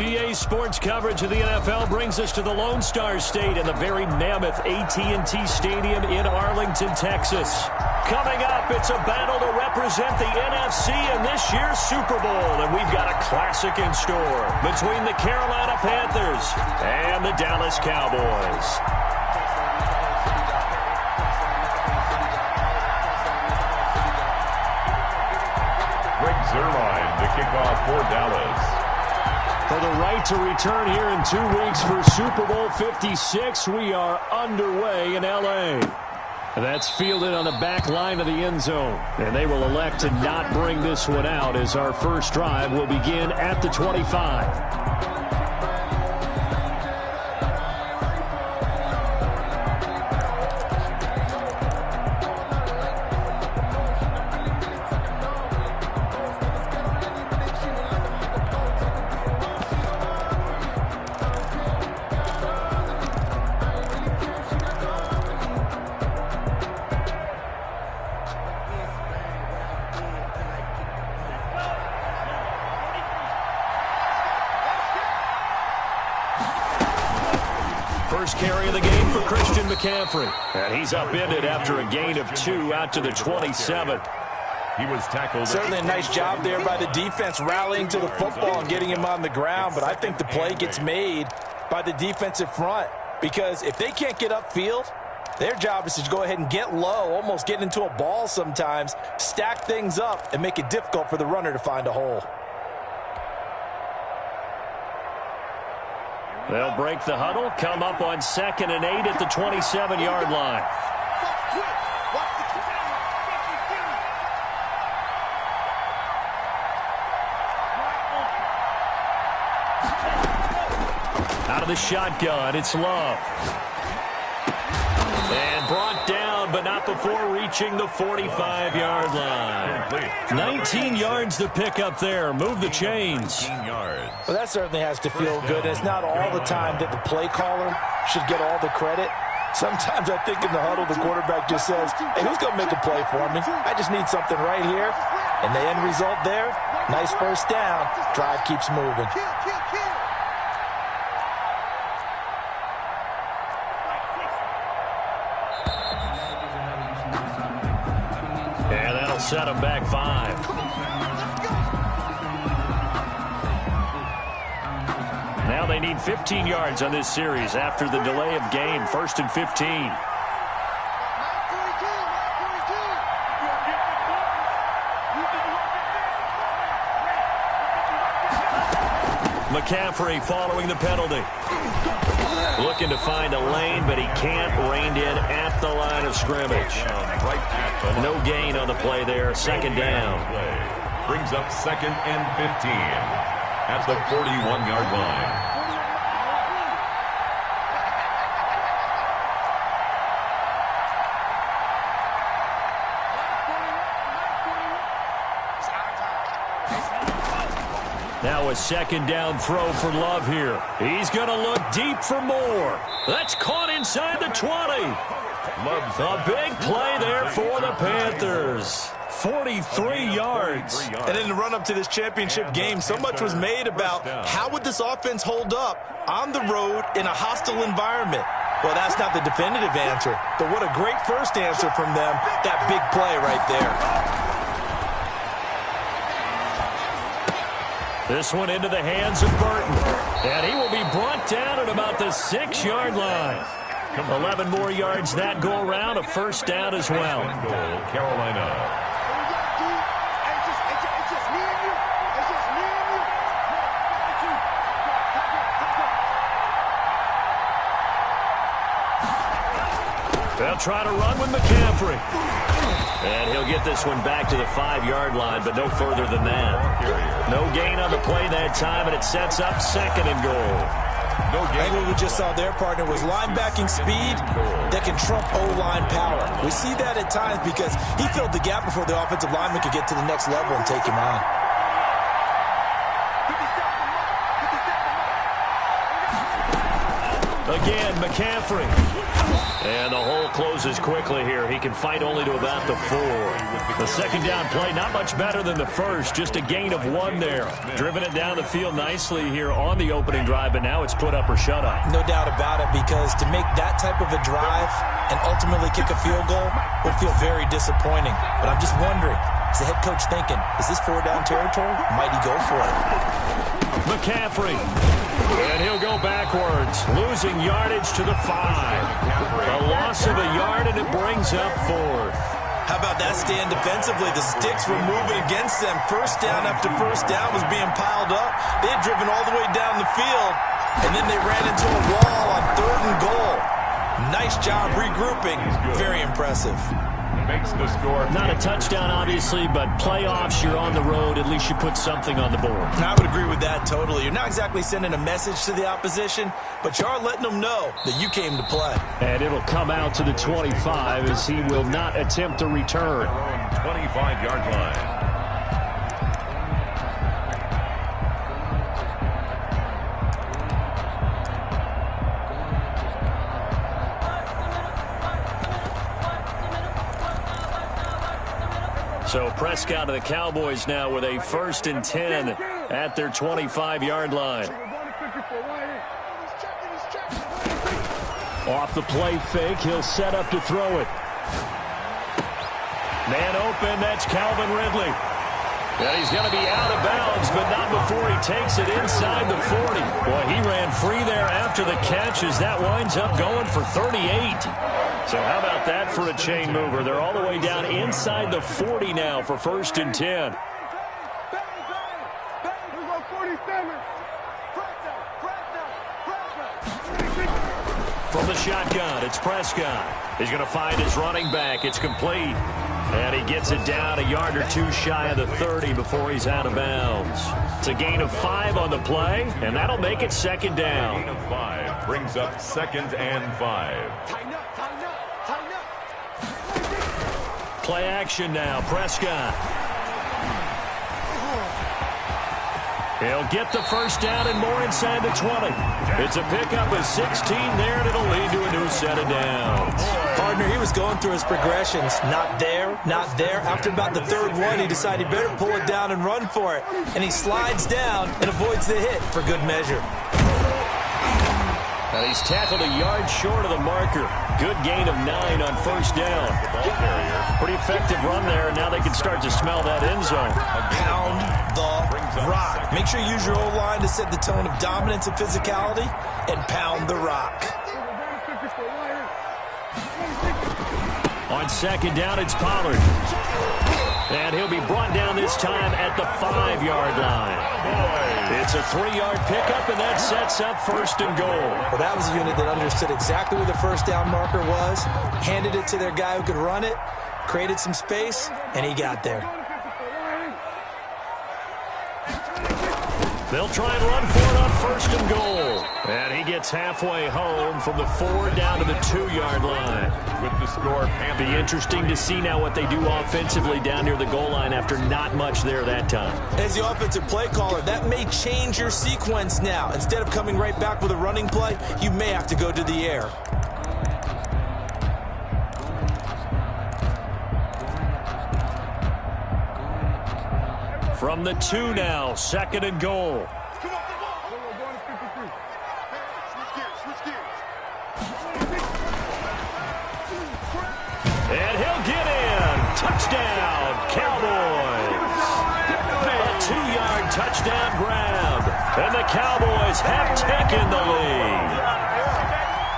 EA Sports coverage of the NFL brings us to the Lone Star State and the very mammoth AT&T Stadium in Arlington, Texas. Coming up, it's a battle to represent the NFC in this year's Super Bowl, and we've got a classic in store between the Carolina Panthers and the Dallas Cowboys. Zerline to kick off for Dallas. For the right to return here in 2 weeks for Super Bowl 56, we are underway in L.A. That's fielded on the back line of the end zone. And they will elect to not bring this one out as our first drive will begin at the 25. First carry of the game for Christian McCaffrey. And he's upended after a gain of 2 out to the 27. He was tackled. Certainly a nice job there by the defense rallying to the football and getting him on the ground. But I think the play gets made by the defensive front. Because if they can't get upfield, their job is to go ahead and get low, almost get into a ball sometimes, stack things up, and make it difficult for the runner to find a hole. They'll break the huddle, come up on 2nd and 8 at the 27-yard line. Out of the shotgun, it's Love. And brought down, but not before reaching the 45-yard line. 19 yards to pick up there. Move the chains. Well, that certainly has to feel good. It's not all the time that the play caller should get all the credit. Sometimes I think in the huddle, the quarterback just says, hey, who's going to make a play for me? I just need something right here. And the end result there, nice first down. Drive keeps moving. And that'll set him back 5. Now they need 15 yards on this series after the delay of game. 1st and 15. McCaffrey following the penalty. Looking to find a lane, but he can't. Reined in at the line of scrimmage. No gain on the play there. 2nd down. Brings up 2nd and 15 at the 41-yard line. Now a 2nd down throw for Love here. He's going to look deep for more. That's caught inside the 20. A big play there for the Panthers. 43 yards. And in the run-up to this championship game, so much was made about how would this offense hold up on the road in a hostile environment. Well, that's not the definitive answer, but what a great first answer from them, that big play right there. This one into the hands of Burton. And he will be brought down at about the 6-yard line. 11 more yards that go around, a first down as well. Carolina. They'll try to run with McCaffrey. And he'll get this one back to the 5-yard line, but no further than that. No gain on the play that time, and it sets up 2nd and goal. And what we just saw their partner was linebacking speed that can trump O-line power. We see that at times because he filled the gap before the offensive lineman could get to the next level and take him on. again, McCaffrey. And the hole closes quickly here. He can fight only to about the 4. The second down play, not much better than the first. Just a gain of 1 there. Driven it down the field nicely here on the opening drive, but now it's put up or shut up. No doubt about it, because to make that type of a drive and ultimately kick a field goal would feel very disappointing. But I'm just wondering, is the head coach thinking, is this 4-down territory? Might he go for it? McCaffrey. And he'll go backwards, losing yardage to the 5. A loss of a yard, and it brings up 4th. How about that stand defensively? The sticks were moving against them. First down after first down was being piled up. They had driven all the way down the field, and then they ran into a wall on 3rd and goal. Nice job regrouping. Very impressive. Makes the score. Not a touchdown, obviously, but playoffs, you're on the road. At least you put something on the board. I would agree with that totally. You're not exactly sending a message to the opposition, but you are letting them know that you came to play. And it'll come out to the 25 as he will not attempt a return. 25-yard line. So Prescott of the Cowboys now with a 1st and 10 at their 25-yard line. Off the play fake, he'll set up to throw it. Man open, that's Calvin Ridley. And he's going to be out of bounds, but not before he takes it inside the 40. Boy, he ran free there after the catch as that winds up going for 38. So how about that for a chain mover? They're all the way down inside the 40 now for 1st and 10. From the shotgun, it's Prescott. He's going to find his running back. It's complete. And he gets it down a yard or 2 shy of the 30 before he's out of bounds. It's a gain of 5 on the play, and that'll make it 2nd down. Gain of 5 brings up 2nd and 5. Play action now, Prescott. He'll get the 1st down and more inside the 20. It's a pickup of 16 there, and it'll lead to a new set of downs. Partner, he was going through his progressions. Not there, not there. After about the 3rd one, he decided he better pull it down and run for it. And he slides down and avoids the hit for good measure. And he's tackled a yard short of the marker. Good gain of 9 on 1st down. Pretty effective run there, and now they can start to smell that end zone. Pound the rock. Make sure you use your O-line to set the tone of dominance and physicality, and pound the rock. On 2nd down, it's Pollard. And he'll be brought down this time at the 5-yard line. It's a 3-yard pickup, and that sets up 1st and goal. Well, that was a unit that understood exactly where the 1st down marker was, handed it to their guy who could run it, created some space, and he got there. They'll try and run for it on 1st and goal. And he gets halfway home from the 4 down to the 2-yard line. With the score, Be interesting to see now what they do offensively down near the goal line after not much there that time. As the offensive play caller, that may change your sequence now. Instead of coming right back with a running play, you may have to go to the air. From the 2 now, 2nd and goal. And he'll get in. Touchdown, Cowboys. A 2-yard touchdown grab. And the Cowboys have taken the lead.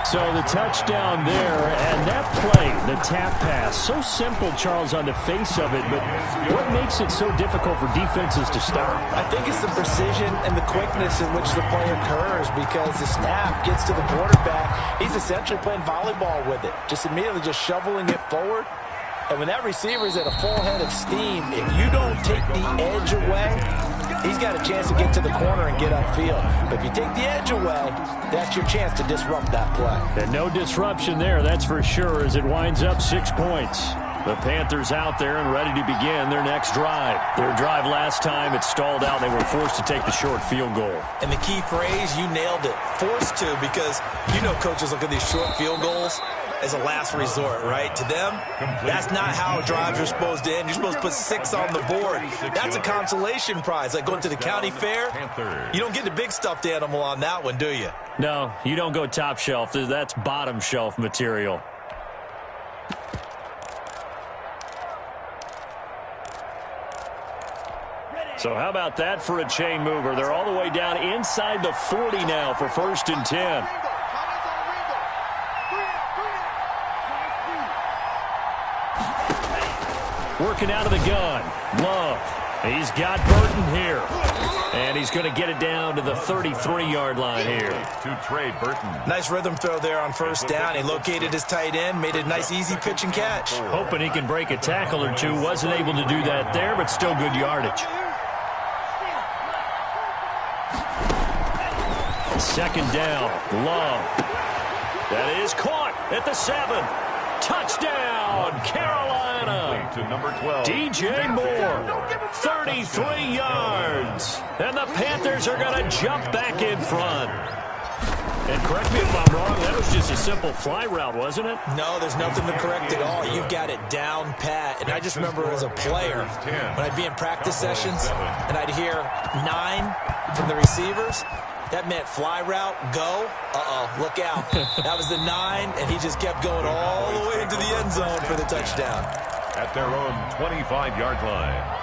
So the touchdown there, and that play, the tap pass, so simple, Charles, on the face of it, but what makes it so difficult for defenses to stop? I think it's the precision and the quickness in which the play occurs, because the snap gets to the quarterback. He's essentially playing volleyball with it, just immediately just shoveling it forward. And when that receiver's at a full head of steam, if you don't take the edge away, he's got a chance to get to the corner and get upfield. But if you take the edge away, that's your chance to disrupt that play. And no disruption there, that's for sure, as it winds up 6 points. The Panthers out there and ready to begin their next drive. Their drive last time, it stalled out. They were forced to take the short field goal. And the key phrase, you nailed it, forced to, because you know coaches look at these short field goals as a last resort, right? To them, that's not how drives are supposed to end. You're supposed to put 6 on the board. That's a consolation prize, like going to the county fair. You don't get the big stuffed animal on that one, do you? No, you don't go top shelf. That's bottom shelf material. So how about that for a chain mover? They're all the way down inside the 40 now for 1st and 10. Working out of the gun. Love. He's got Burton here. And he's going to get it down to the 33-yard line here. To Trey Burton. Nice rhythm throw there on 1st down. He located his tight end, made a nice easy pitch and catch. Hoping he can break a tackle or two. Wasn't able to do that there, but still good yardage. 2nd down. Love. That is caught at the 7. Touchdown, Carolina. To number 12. DJ Moore, 33 yards. And the Panthers are going to jump back in front. And correct me if I'm wrong, that was just a simple fly route, wasn't it? No, there's nothing to correct at all. You've got it down pat. And I just remember as a player, when I'd be in practice sessions, and I'd hear 9 from the receivers, that meant fly route, go. Look out. That was the 9, and he just kept going all the way into the end zone for the touchdown. At their own 25-yard line.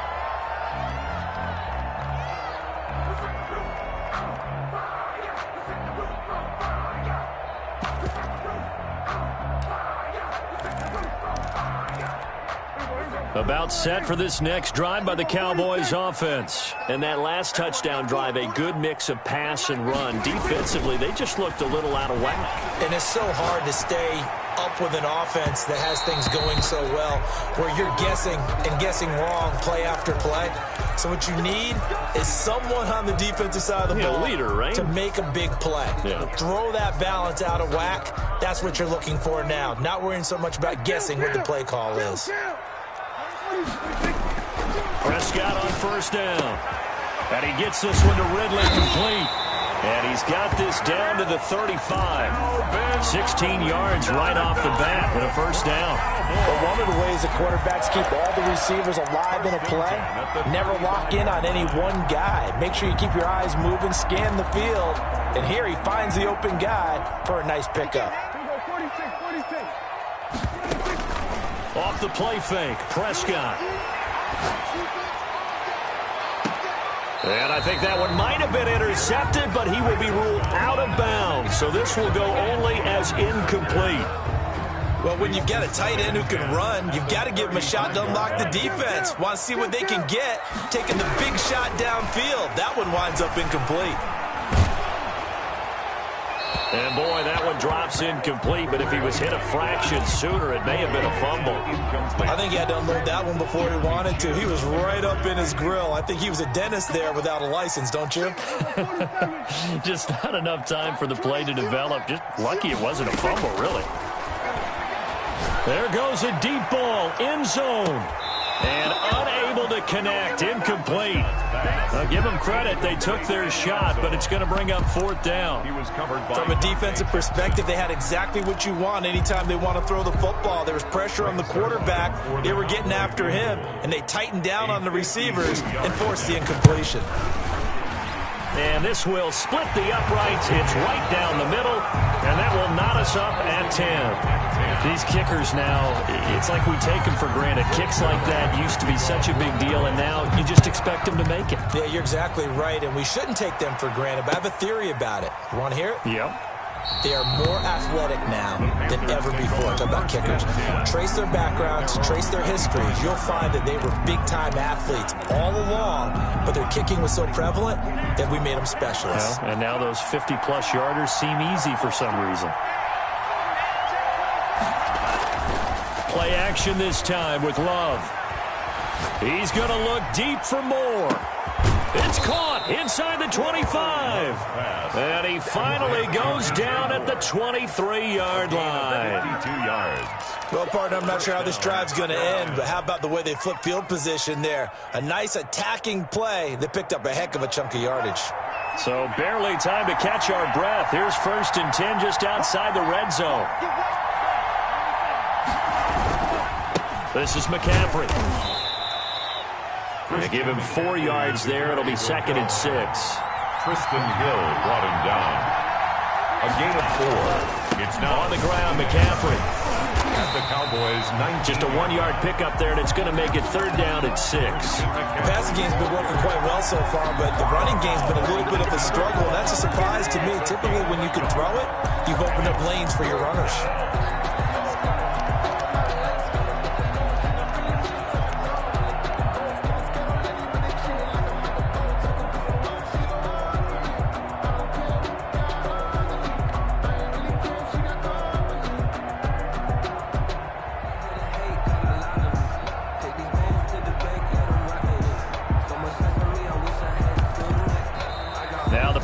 About set for this next drive by the Cowboys offense. And that last touchdown drive, a good mix of pass and run. Defensively, they just looked a little out of whack. And it's so hard to stay up with an offense that has things going so well, where you're guessing and guessing wrong play after play. So what you need is someone on the defensive side of the ball, leader, right? To make a big play. Yeah. Throw that balance out of whack. That's what you're looking for now. Not worrying so much about guessing what the play call is. Prescott on 1st down. And he gets this one to Ridley complete. And he's got this down to the 35. 16 yards right off the bat with a 1st down. Well, one of the ways the quarterbacks keep all the receivers alive in a play, never lock in on any one guy. Make sure you keep your eyes moving, scan the field. And here he finds the open guy for a nice pickup. Off the play fake, Prescott. And I think that one might have been intercepted, but he will be ruled out of bounds. So this will go only as incomplete. Well, when you've got a tight end who can run, you've got to give him a shot to unlock the defense. Want to see what they can get, taking the big shot downfield. That one winds up incomplete. And, boy, that one drops incomplete, but if he was hit a fraction sooner, it may have been a fumble. I think he had to unload that one before he wanted to. He was right up in his grill. I think he was a dentist there without a license, don't you? Just not enough time for the play to develop. Just lucky it wasn't a fumble, really. There goes a deep ball, end zone. And unable to connect, incomplete. I'll give them credit, they took their shot, but it's going to bring up 4th down. He was covered by From a defensive perspective, they had exactly what you want anytime they want to throw the football. There was pressure on the quarterback. They were getting after him, and they tightened down on the receivers and forced the incompletion. And this will split the uprights. It's right down the middle, and that will knot us up at 10. These kickers now, it's like we take them for granted. Kicks like that used to be such a big deal, and now you just expect them to make it. Yeah, you're exactly right, and we shouldn't take them for granted, but I have a theory about it. You want to hear it? Yep. They are more athletic now than ever before. Talk about kickers. Trace their backgrounds, trace their histories. You'll find that they were big-time athletes all along, but their kicking was so prevalent that we made them specialists. Well, and now those 50-plus yarders seem easy for some reason. Play action this time with Love. He's going to look deep for more. It's caught. inside the 25. And he finally goes down at the 23-yard line. 52 yards. Well, partner, I'm not sure how this drive's going to end, but how about the way they flip field position there? A nice attacking play that picked up a heck of a chunk of yardage. So barely time to catch our breath. Here's 1st and 10 just outside the red zone. This is McCaffrey. They give him 4 yards there. It'll be 2nd and 6. Tristan Hill brought him down. A gain of 4. It's now on the ground, McCaffrey. At the Cowboys, 19. Just a 1-yard pickup there, and it's going to make it 3rd down and 6. The passing game's been working quite well so far, but the running game's been a little bit of a struggle, and that's a surprise to me. Typically, when you can throw it, you've opened up lanes for your runners.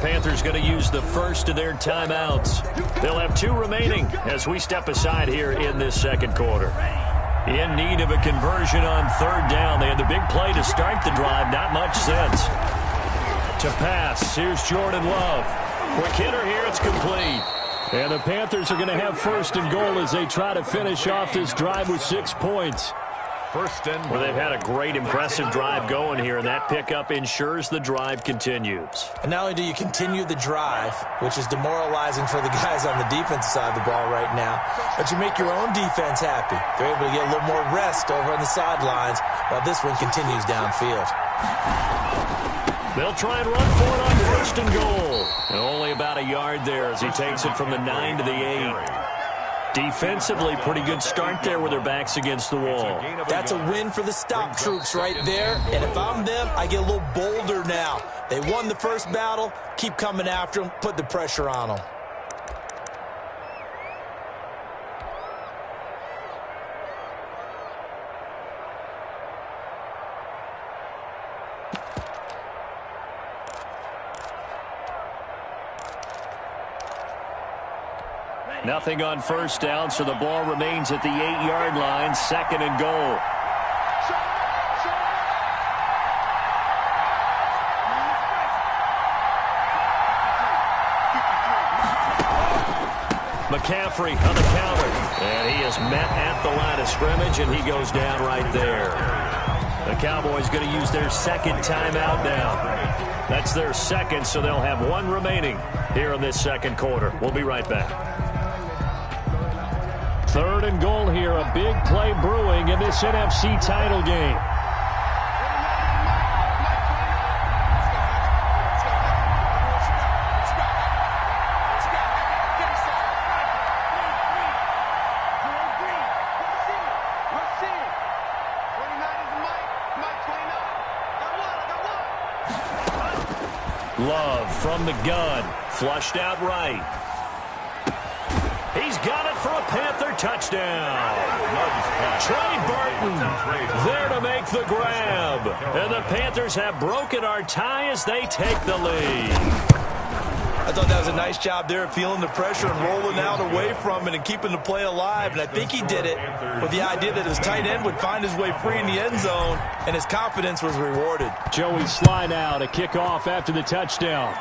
Panthers going to use the first of their timeouts. They'll have 2 remaining as we step aside here in this 2nd quarter. In need of a conversion on 3rd down. They had the big play to start the drive. Not much sense. To pass. Here's Jordan Love. Quick hitter here. It's complete. And the Panthers are going to have 1st and goal as they try to finish off this drive with 6 points. Well, they've had a great, impressive drive going here, and that pickup ensures the drive continues. And not only do you continue the drive, which is demoralizing for the guys on the defensive side of the ball right now, but you make your own defense happy. They're able to get a little more rest over on the sidelines while this one continues downfield. They'll try and run for it on 1st and goal. And only about a yard there as he takes it from the 9 to the 8. Defensively, pretty good start there with their backs against the wall. That's a win for the stop troops right there. And if I'm them, I get a little bolder now. They won the first battle. Keep coming after them. Put the pressure on them. Nothing on 1st down, so the ball remains at the 8-yard line, 2nd and goal. McCaffrey on the counter, and he is met at the line of scrimmage, and he goes down right there. The Cowboys going to use their 2nd timeout now. That's their 2nd, so they'll have 1 remaining here in this 2nd quarter. We'll be right back. 3rd and goal here, a big play brewing in this NFC title game. Love from the gun, flushed out right. He's got it for a Panther touchdown. Trey Burton there to make the grab. And the Panthers have broken our tie as they take the lead. I thought that was a nice job there, feeling the pressure and rolling out away from it and keeping the play alive. And I think he did it with the idea that his tight end would find his way free in the end zone, and his confidence was rewarded. Joey Sly now to kick off after the touchdown.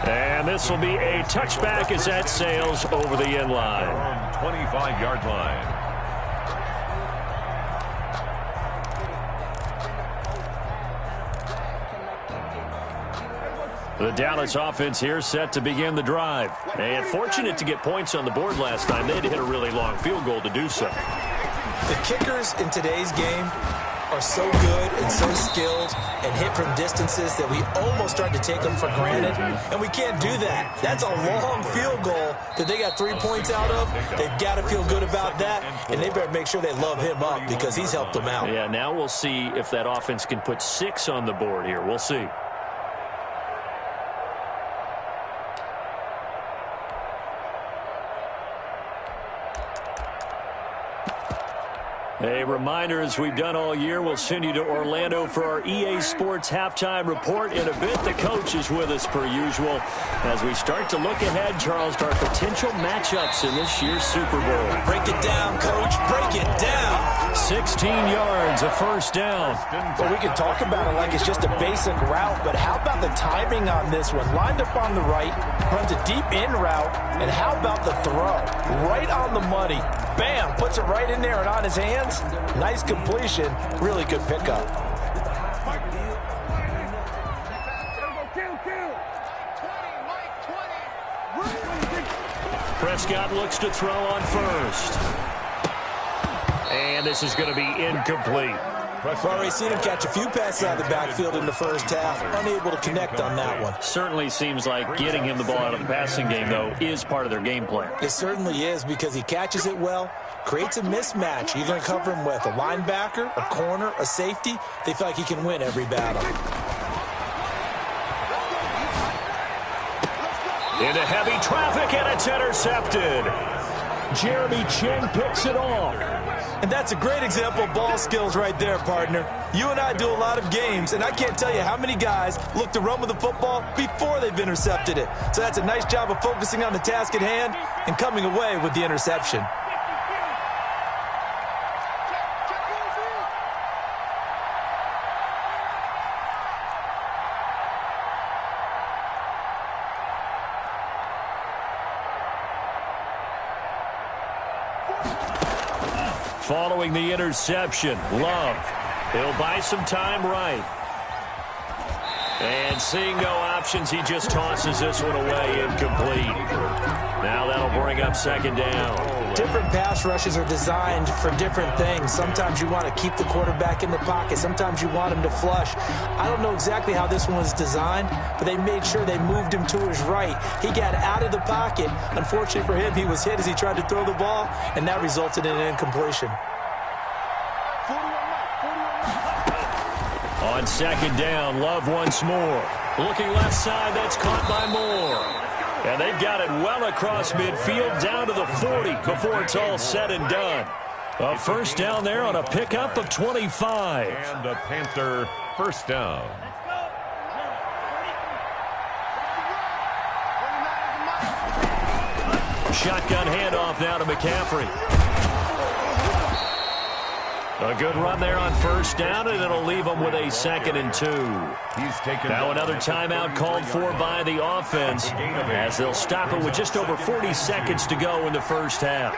And this will be a touchback as that sails over the end line. 25-yard line. The Dallas offense here set to begin the drive. And fortunate to get points on the board last time. They had to hit a really long field goal to do so. The kickers in today's game are so good and so skilled and hit from distances that we almost start to take them for granted, and we can't do that. That's a long field goal that they got 3 points out of. They've got to feel good about that, and they better make sure they love him up because he's helped them out. Yeah, now we'll see if that offense can put 6 on the board here. We'll see. A reminder, as we've done all year, we'll send you to Orlando for our EA Sports halftime report. In a bit, the coach is with us per usual as we start to look ahead, Charles, to our potential matchups in this year's Super Bowl. Break it down, Coach. Break it down. 16 yards, a first down. Well, we can talk about it like it's just a basic route, but how about the timing on this one? Lined up on the right, runs a deep in route, and how about the throw? Right on the money. Bam, puts it right in there and on his hands. Nice completion. Really good pickup. Prescott looks to throw on first. And this is going to be incomplete. We've already seen him catch a few passes out of the backfield in the first half. Unable to connect on that one. Certainly seems like getting him the ball out of the passing game, though, is part of their game plan. It certainly is, because he catches it well, creates a mismatch. You're going to cover him with a linebacker, a corner, a safety. They feel like he can win every battle. Into heavy traffic, and it's intercepted. Jeremy Chinn picks it off. And that's a great example of ball skills right there, partner. You and I do a lot of games, and I can't tell you how many guys look to run with the football before they've intercepted it. So that's a nice job of focusing on the task at hand and coming away with the interception. Following the interception, Love. He'll buy some time right. And seeing no options, he just tosses this one away, incomplete. Now that'll bring up second down. Different pass rushes are designed for different things. Sometimes you want to keep the quarterback in the pocket. Sometimes you want him to flush. I don't know exactly how this one was designed, but they made sure they moved him to his right. He got out of the pocket. Unfortunately for him, he was hit as he tried to throw the ball, and that resulted in an incompletion. On second down, Love once more. Looking left side, that's caught by Moore. And they've got it well across midfield, down to the 40 before it's all said and done. A first down there on a pickup of 25. And a Panther first down. Shotgun handoff now to McCaffrey. A good run there on first down, and it'll leave them with a 2nd and 2. He's taken now another timeout called for by the offense as they'll stop it with just over 40 seconds to go in the first half.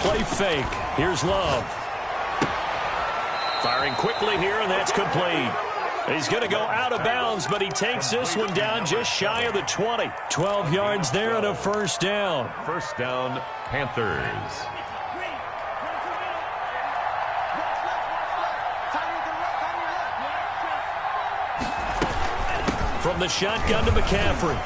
Play fake. Here's Love. Firing quickly here, and that's complete. He's going to go out of bounds, but he takes this one down just shy of the 20. 12 yards there and a first down. First down, Panthers. From the shotgun to McCaffrey.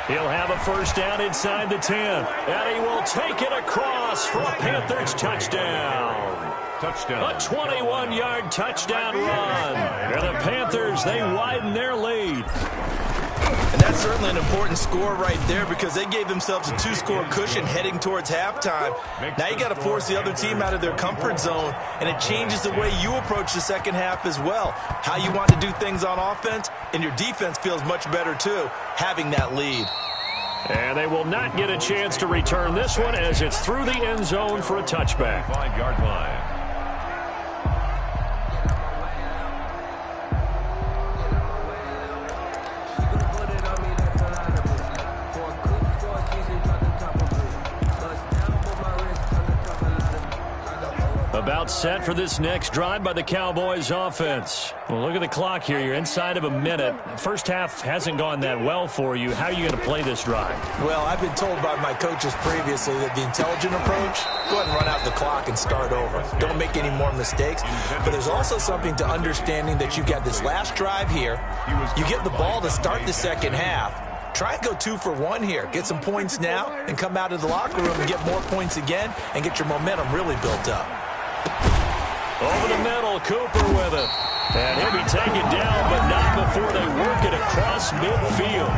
He'll have a first down inside the 10. And he will take it across for a Panthers touchdown. Touchdown. A 21-yard touchdown run. And the Panthers, they widen their lead. And that's certainly an important score right there, because they gave themselves a 2-score cushion heading towards halftime. Now you got to force the other team out of their comfort zone, and it changes the way you approach the second half as well. How you want to do things on offense, and your defense feels much better too, having that lead. And they will not get a chance to return this one as it's through the end zone for a touchback. 5-yard line. About set for this next drive by the Cowboys offense. Well, look at the clock here. You're inside of a minute. First half hasn't gone that well for you. How are you going to play this drive? Well, I've been told by my coaches previously that the intelligent approach, go ahead and run out the clock and start over. Don't make any more mistakes. But there's also something to understanding that you got this last drive here. You get the ball to start the second half. Try and go 2 for 1 here. Get some points now and come out of the locker room and get more points again and get your momentum really built up. Over the middle, Cooper with it. And he'll be taken down, but not before they work it across midfield.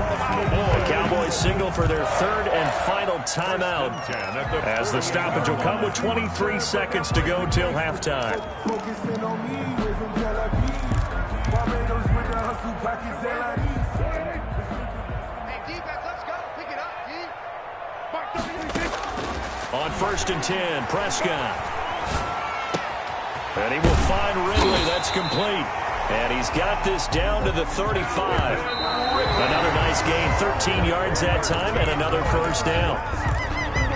The Cowboys signal for their third and final timeout, as the stoppage will come with 23 seconds to go till halftime. On 1st and 10, Prescott. And he will find Ridley. That's complete. And he's got this down to the 35. Another nice gain, 13 yards that time, and another first down.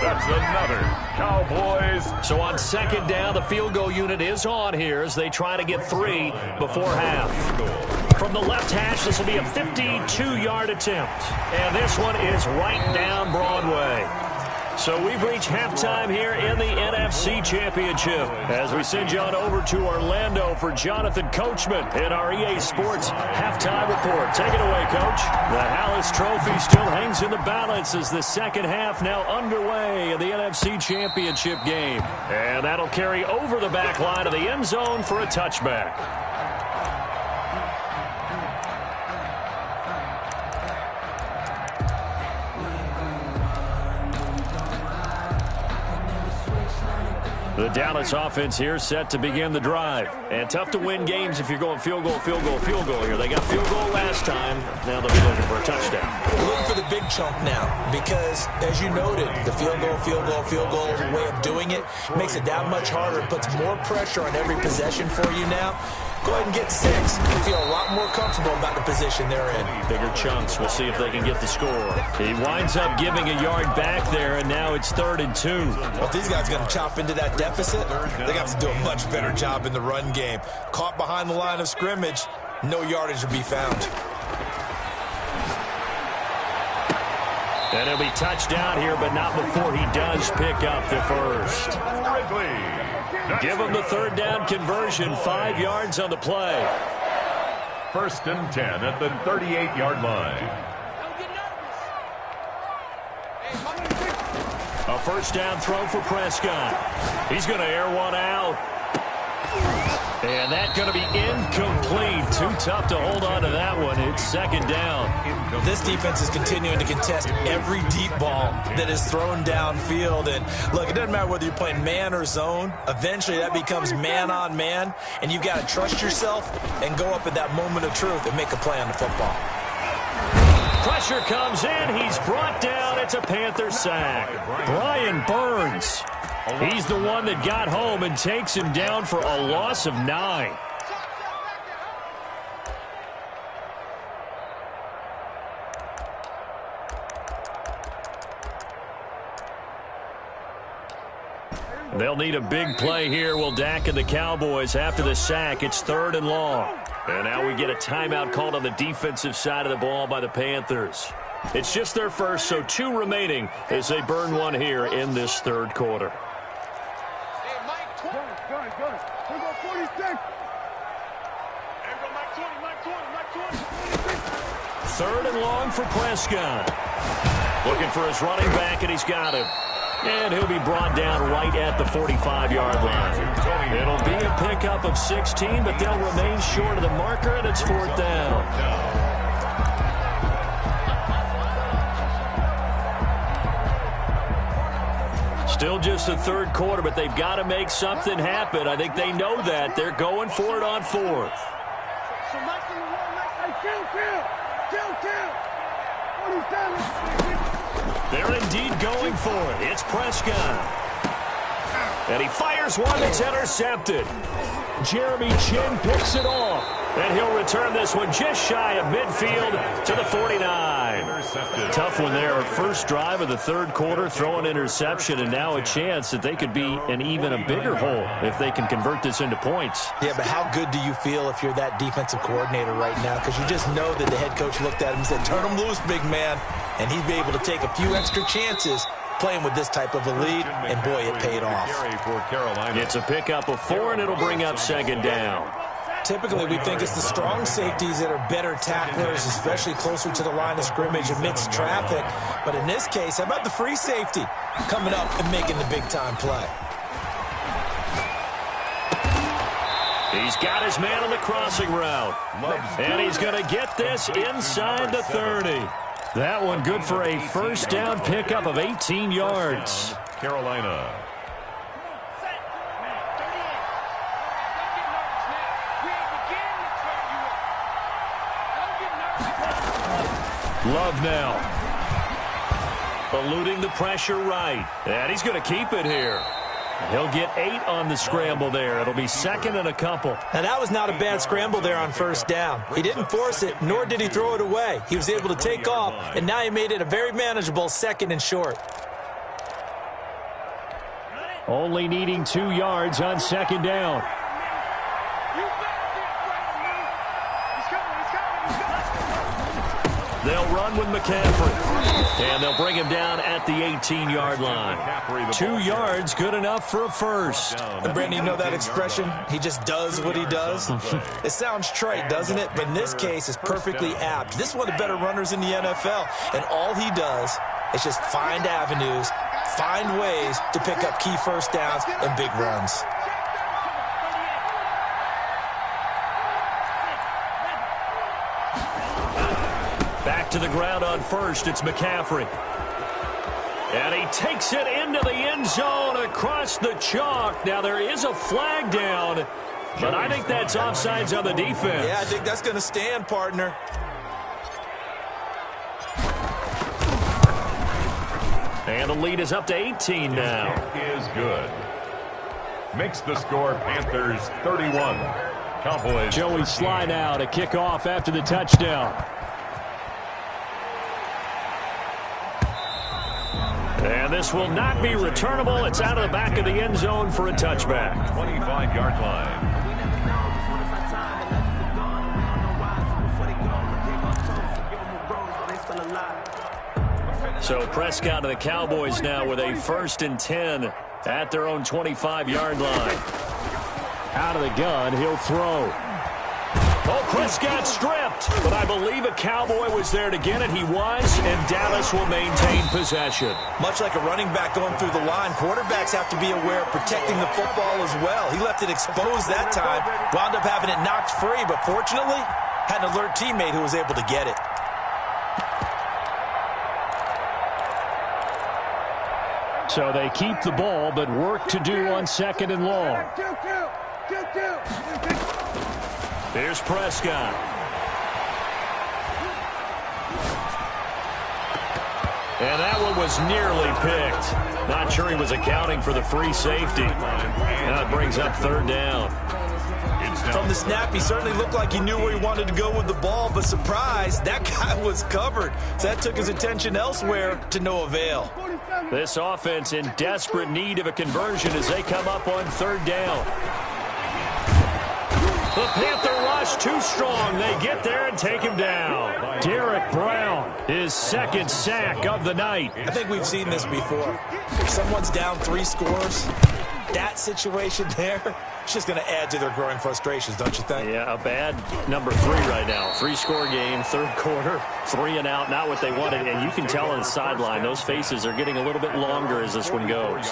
That's another Cowboys. So on 2nd down, the field goal unit is on here as they try to get 3 before half. From the left hash, this will be a 52-yard attempt. And this one is right down Broadway. So we've reached halftime here in the NFC Championship as we send you on over to Orlando for Jonathan Coachman in our EA Sports Halftime Report. Take it away, Coach. The Hallis Trophy still hangs in the balance as the second half now underway in the NFC Championship game. And that'll carry over the back line of the end zone for a touchback. The Dallas offense here set to begin the drive. And tough to win games if you're going field goal here. They got field goal last time. Now they'll be looking for a touchdown. Looking for the big chunk now because, as you noted, the field goal way of doing it makes it that much harder. It puts more pressure on every possession for you now. Go ahead and get 6. You feel a lot more comfortable about the position they're in. Bigger chunks. We'll see if they can get the score. He winds up giving a yard back there, and now it's 3rd and 2. Well, if these guys are going to chop into that deficit, they have to do a much better job in the run game. Caught behind the line of scrimmage, no yardage will be found. And he'll be touched down here, but not before he does pick up the first. Give him the 3rd down conversion, 5 yards on the play. 1st and 10 at the 38-yard line. A first down throw for Prescott. He's going to air one out. And that's going to be incomplete. Too tough to hold on to that one. It's 2nd down. This defense is continuing to contest every deep ball that is thrown downfield. And look, it doesn't matter whether you're playing man or zone. Eventually that becomes man on man. And you've got to trust yourself and go up at that moment of truth and make a play on the football. Pressure comes in. He's brought down. It's a Panther sack. Brian Burns. He's the one that got home and takes him down for a loss of 9. They'll need a big play here. Will Dak and the Cowboys after the sack. It's 3rd and long. And now we get a timeout called on the defensive side of the ball by the Panthers. It's just their first, so 2 remaining as they burn one here in this 3rd quarter. Third and long for Prescott. Looking for his running back, and he's got him. And he'll be brought down right at the 45-yard line. It'll be a pickup of 16, but they'll remain short of the marker, and it's 4th down. Still just the 3rd quarter, but they've got to make something happen. I think they know that. They're going for it on 4th. They're indeed going for it. It's Prescott. And he fires one that's intercepted. Jeremy Chin picks it off. And he'll return this one just shy of midfield to the 49. Tough one there. First drive of the 3rd quarter, throw an interception, and now a chance that they could be in even a bigger hole if they can convert this into points. Yeah, but how good do you feel if you're that defensive coordinator right now? Because you just know that the head coach looked at him and said, turn him loose, big man. And he'd be able to take a few extra chances playing with this type of a lead, and boy, it paid off. It's a pickup of 4, and it'll bring up 2nd down. Typically, we think it's the strong safeties that are better tacklers, especially closer to the line of scrimmage amidst traffic. But in this case, how about the free safety coming up and making the big-time play? He's got his man on the crossing route. And he's going to get this inside the 30. That one good for a first down pickup of 18 yards. Carolina. Love now. Eluding the pressure right. And he's going to keep it here. He'll get 8 on the scramble there. It'll be second and a couple. Now, that was not a bad scramble there on first down. He didn't force it, nor did he throw it away. He was able to take off, and now he made it a very manageable second and short. Only needing 2 yards on second down. They'll run with McCaffrey. And they'll bring him down at the 18-yard line. 2 yards, good enough for a first. And Brandon, you know that expression? He just does what he does? It sounds trite, doesn't it? But in this case, it's perfectly apt. This is one of the better runners in the NFL. And all he does is just find avenues, find ways to pick up key first downs and big runs. Back to the ground on first. It's McCaffrey. And he takes it into the end zone across the chalk. Now, there is a flag down, but I think that's offsides on the defense. Yeah, I think that's going to stand, partner. And the lead is up to 18 now. Is good. Makes the score Panthers 31. Cowboys. Joey slide out, a kickoff after the touchdown. And this will not be returnable. It's out of the back of the end zone for a touchback. 25-yard line. So Prescott and the Cowboys now with a 1st and 10 at their own 25-yard line. Out of the gun, he'll throw. Oh, Prescott stripped, but I believe a Cowboy was there to get it. He was, and Dallas will maintain possession. Much like a running back going through the line, quarterbacks have to be aware of protecting the football as well. He left it exposed that time, wound up having it knocked free, but fortunately, had an alert teammate who was able to get it. So they keep the ball, but work to do on second and long. Here's Prescott. And that one was nearly picked. Not sure he was accounting for the free safety. Now it brings up 3rd down. From the snap, he certainly looked like he knew where he wanted to go with the ball, but surprise, that guy was covered. So that took his attention elsewhere to no avail. This offense in desperate need of a conversion as they come up on 3rd down. The Panther rush too strong. They get there and take him down. Derek Brown, his 2nd sack of the night. I think we've seen this before. If someone's down 3 scores, that situation there, it's just going to add to their growing frustrations, don't you think? Yeah, a bad number 3 right now. 3-score game, 3rd quarter, 3 and out, not what they wanted. And you can tell on the sideline, those faces are getting a little bit longer as this one goes.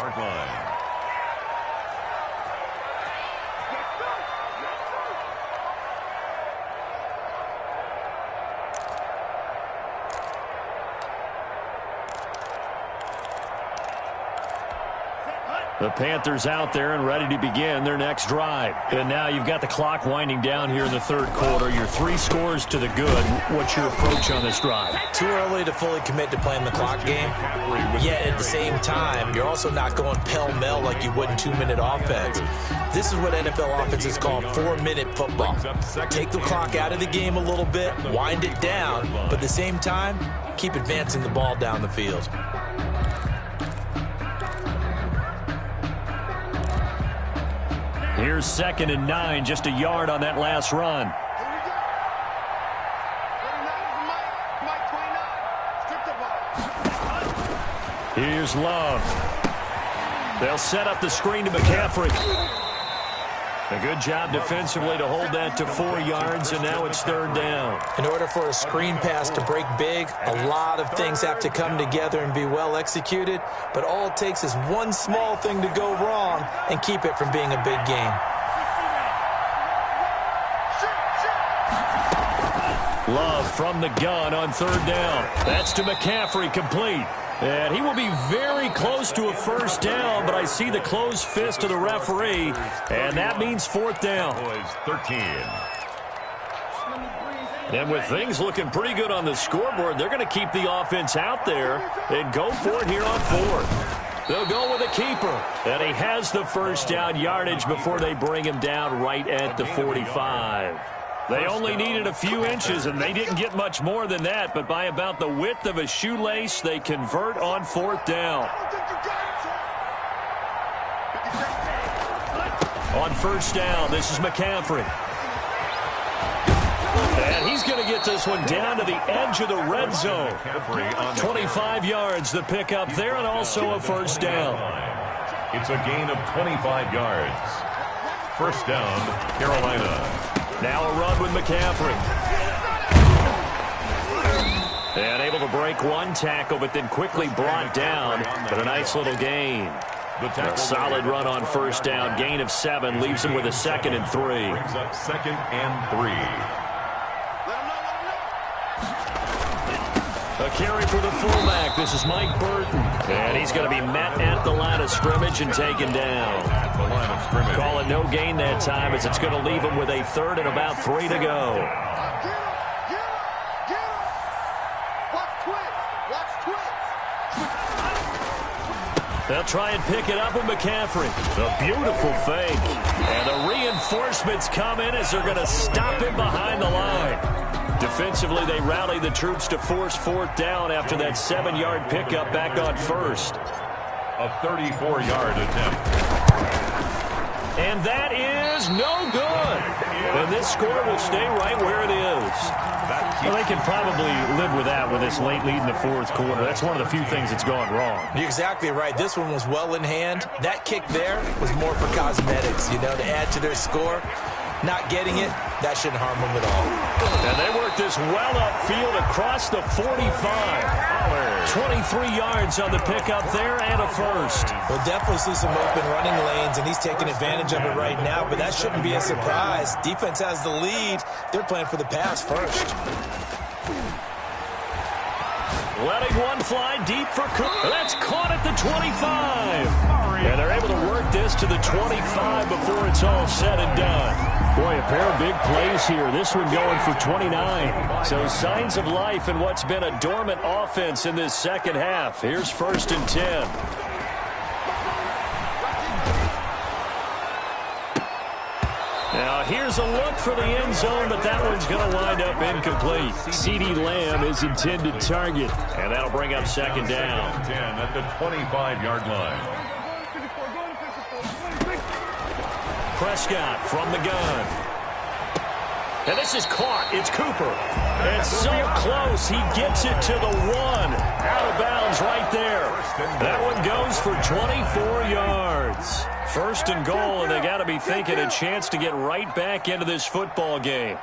The Panthers out there and ready to begin their next drive. And now you've got the clock winding down here in the 3rd quarter. You're 3 scores to the good. What's your approach on this drive? Too early to fully commit to playing the clock game. Yet at the same time, you're also not going pell-mell like you would in 2-minute offense. This is what NFL offenses call 4-minute football. Take the clock out of the game a little bit, wind it down, but at the same time, keep advancing the ball down the field. Here's 2nd and 9, just a yard on that last run. Here's Love. They'll set up the screen to McCaffrey. A good job defensively to hold that to 4 yards, and now it's 3rd down. In order for a screen pass to break big, a lot of things have to come together and be well executed, but all it takes is one small thing to go wrong and keep it from being a big game. Love from the gun on third down. That's to McCaffrey, complete. And he will be very close to a first down, but I see the closed fist of the referee, and that means fourth down. 13. And with things looking pretty good on the scoreboard, they're going to keep the offense out there and go for it here on fourth. They'll go with a keeper, and he has the first down yardage before they bring him down right at the 45. They only needed a few inches, and they didn't get much more than that, but by about the width of a shoelace, they convert on fourth down. On first down, this is McCaffrey. And he's going to get this one down to the edge of the red zone. 25 yards, the pickup there, and also a first down. It's a gain of 25 yards. First down, Carolina. Now a run with McCaffrey. And able to break one tackle, but then quickly brought down. But a nice little gain. A solid run on first down. Gain of 7 leaves him with a 2nd and 3. Brings up 2nd and 3. A carry for the fullback. This is Mike Burton. And he's going to be met at the line of scrimmage and taken down. At the line of scrimmage. Call it no gain that time, as it's going to leave him with a 3rd and about 3 to go. They'll try and pick it up with McCaffrey. A beautiful fake. And the reinforcements come in as they're going to stop him behind the line. Defensively, they rally the troops to force fourth down after that 7-yard pickup back on first. A 34-yard attempt. And that is no good. And this score will stay right where it is. Well, they can probably live with that with this late lead in the fourth quarter. That's one of the few things that's gone wrong. You're exactly right. This one was well in hand. That kick there was more for cosmetics, to add to their score. Not getting it, that shouldn't harm them at all. And they work this well upfield across the 45. 23 yards on the pickup there and a first. We'll definitely see some open running lanes, and he's taking advantage of it right now, but that shouldn't be a surprise. Defense has the lead. They're playing for the pass first. Letting one fly deep for Cook. That's caught at the 25. And they're able to work this to the 25 before it's all said and done. Boy, a pair of big plays here. This one going for 29. So signs of life in what's been a dormant offense in this second half. Here's 1st and 10. Now, here's a look for the end zone, but that one's going to wind up incomplete. CeeDee Lamb is intended target, and that'll bring up 2nd down. 10 at the 25-yard line. Prescott from the gun. And this is caught. It's Cooper. And so close. He gets it to the 1. Out of bounds right there. That one goes for 24 yards. 1st and goal, and they got to be thinking a chance to get right back into this football game.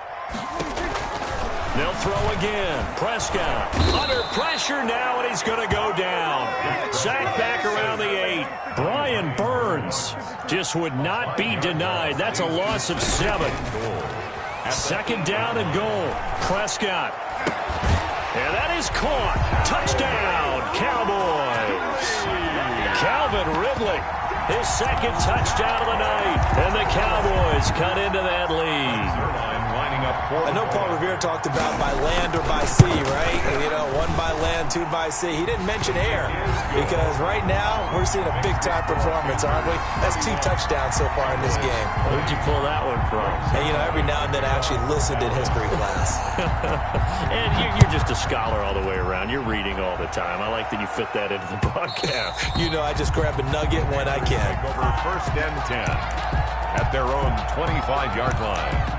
They'll throw again. Prescott under pressure now, and he's going to go down. Sacked back around the 8. Brian Burns just would not be denied. That's a loss of 7. 2nd down and goal. Prescott. And that is caught. Touchdown, Cowboys. Calvin Ridley, his 2nd touchdown of the night. And the Cowboys cut into that lead. I know Paul Revere talked about by land or by sea, right? 1 by land, 2 by sea. He didn't mention air because right now we're seeing a big-time performance, aren't we? That's 2 touchdowns so far in this game. Where'd you pull that one from? And, every now and then I actually listened in history class. And you're just a scholar all the way around. You're reading all the time. I like that you fit that into the broadcast. I just grab a nugget when I can. Over 1st and 10 at their own 25-yard line.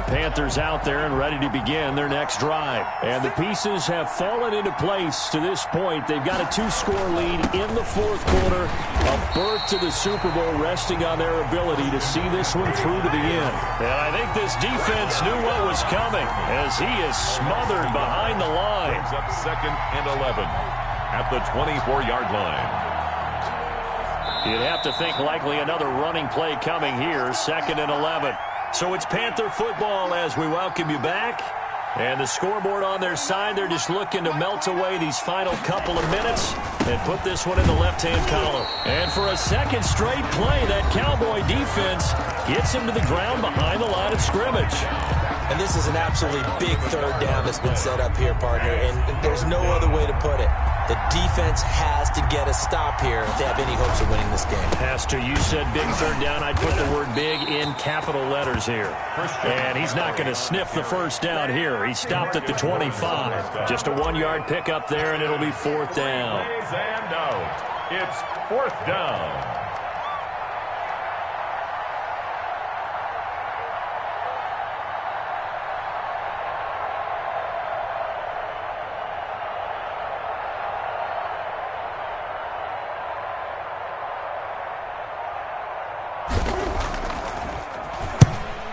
Panthers out there and ready to begin their next drive. And the pieces have fallen into place to this point. They've got a 2-score lead in the fourth quarter. A berth to the Super Bowl resting on their ability to see this one through to the end. And I think this defense knew what was coming as he is smothered behind the line. Brings up 2nd and 11 at the 24-yard line. You'd have to think likely another running play coming here, 2nd and 11. So it's Panther football as we welcome you back. And the scoreboard on their side, they're just looking to melt away these final couple of minutes and put this one in the left-hand column. And for a second straight play, that Cowboy defense gets him to the ground behind the line of scrimmage. And this is an absolutely big third down that's been set up here, partner, and there's no other way to put it. The defense has to get a stop here if they have any hopes of winning this game. Has to. You said big third down. I'd put the word big in capital letters here. And he's not going to sniff the first down here. He stopped at the 25. Just a 1-yard pickup there, and it'll be 4th down. And out. It's 4th down.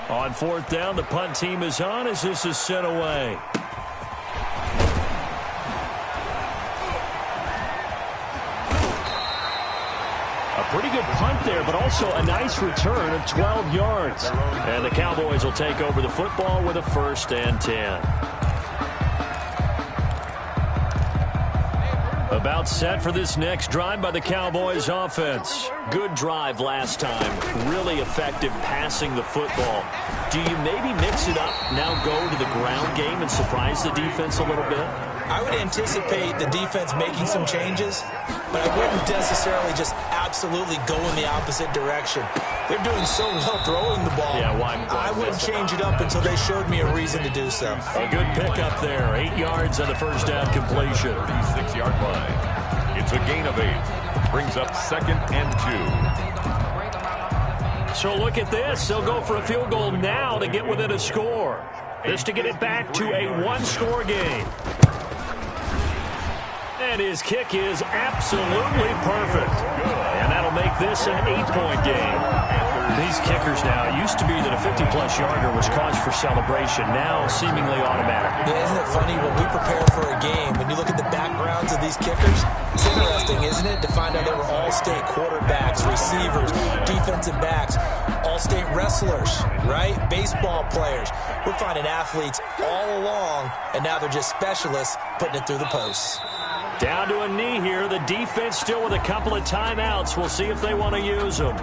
On 4th down, the punt team is on as this is sent away. A pretty good punt there, but also a nice return of 12 yards. And the Cowboys will take over the football with a 1st and 10. About set for this next drive by the Cowboys offense. Good drive last time. Really effective passing the football. Do you maybe mix it up, now go to the ground game and surprise the defense a little bit? I would anticipate the defense making some changes, but I wouldn't necessarily just absolutely go in the opposite direction. They're doing so well throwing the ball. Yeah, I wouldn't change it up until they showed me a reason to do so. A good pickup there. 8 yards on the first down completion. 36-yard line. It's a gain of 8. Brings up 2nd and 2. So look at this. They'll go for a field goal now to get within a score. This to get it back to a 1-score game. And his kick is absolutely perfect. And that'll make this an 8-point game. These kickers now, it used to be that a 50-plus yarder was cause for celebration. Now seemingly automatic. Yeah, isn't it funny when we prepare for a game, when you look at the backgrounds of these kickers, it's interesting, isn't it, to find out they were all-state quarterbacks, receivers, defensive backs, all-state wrestlers, right? Baseball players. We're finding athletes all along, and now they're just specialists putting it through the posts. Down to a knee here. The defense still with a couple of timeouts. We'll see if they want to use them.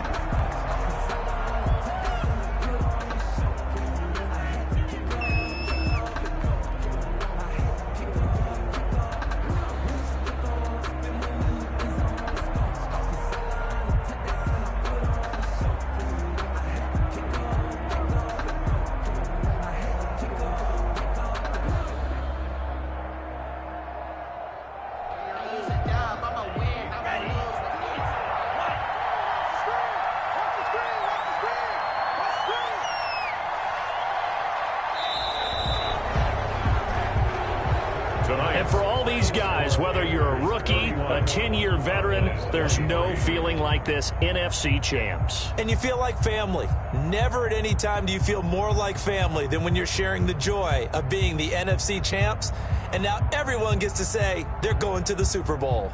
And for all these guys, whether you're a rookie, a 10-year veteran, there's no feeling like this NFC champs. And you feel like family. Never at any time do you feel more like family than when you're sharing the joy of being the NFC champs. And now everyone gets to say they're going to the Super Bowl.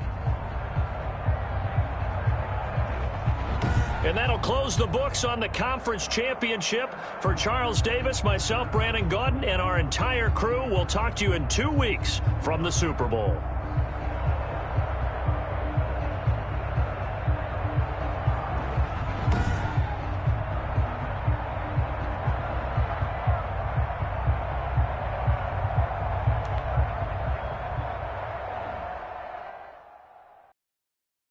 And that'll close the books on the conference championship. For Charles Davis, myself, Brandon Gaudin, and our entire crew, we'll talk to you in 2 weeks from the Super Bowl.